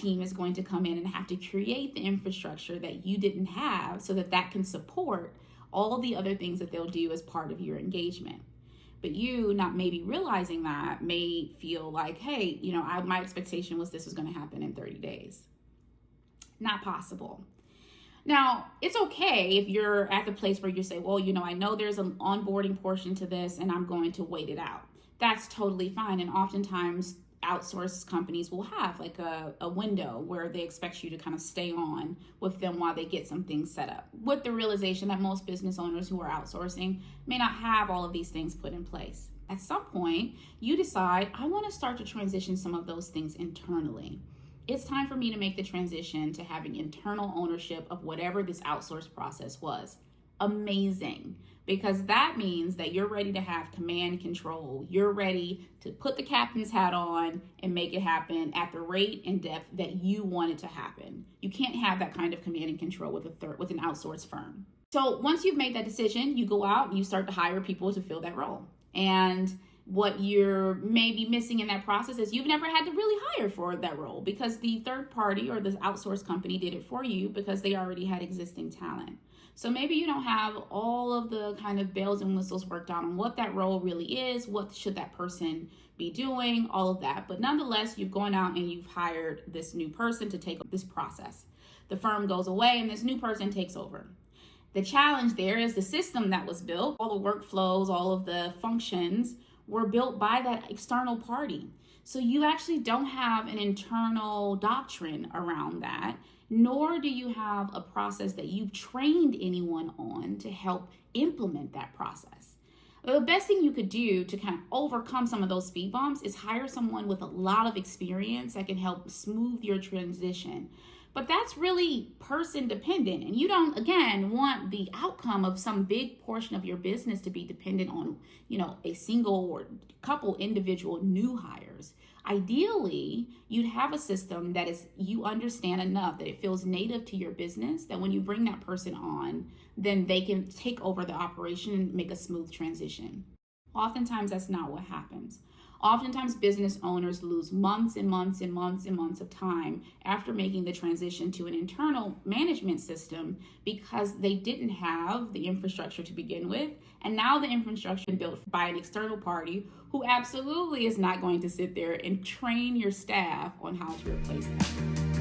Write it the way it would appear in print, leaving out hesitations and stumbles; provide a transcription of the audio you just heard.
team is going to come in and have to create the infrastructure that you didn't have so that that can support all the other things that they'll do as part of your engagement. But you not maybe realizing that may feel like, hey, my expectation was this was going to happen in 30 days. Not possible. Now, it's okay if you're at the place where you say, well, I know there's an onboarding portion to this and I'm going to wait it out. That's totally fine. And oftentimes outsourced companies will have like a window where they expect you to kind of stay on with them while they get some things set up, with the realization that most business owners who are outsourcing may not have all of these things put in place. At some point, you decide, I want to start to transition some of those things internally. It's time for me to make the transition to having internal ownership of whatever this outsourced process was. Amazing, because that means that you're ready to have command control. You're ready to put the captain's hat on and make it happen at the rate and depth that you want it to happen. You can't have that kind of command and control with an outsourced firm. So once you've made that decision, you go out and you start to hire people to fill that role. And what you're maybe missing in that process is you've never had to really hire for that role because the third party or the outsourced company did it for you because they already had existing talent. So maybe you don't have all of the kind of bells and whistles worked out on what that role really is, what should that person be doing, all of that. But nonetheless, you've gone out and you've hired this new person to take this process. The firm goes away and this new person takes over. The challenge there is the system that was built, all the workflows, all of the functions were built by that external party. So you actually don't have an internal doctrine around that, nor do you have a process that you've trained anyone on to help implement that process. The best thing you could do to kind of overcome some of those speed bumps is hire someone with a lot of experience that can help smooth your transition. But that's really person dependent. And you don't, again, want the outcome of some big portion of your business to be dependent on, a single or couple individual new hires. Ideally, you'd have a system that is, you understand enough that it feels native to your business, that when you bring that person on, then they can take over the operation and make a smooth transition. Oftentimes, that's not what happens. Oftentimes, business owners lose months and months and months and months of time after making the transition to an internal management system because they didn't have the infrastructure to begin with. And now the infrastructure is built by an external party who absolutely is not going to sit there and train your staff on how to replace that.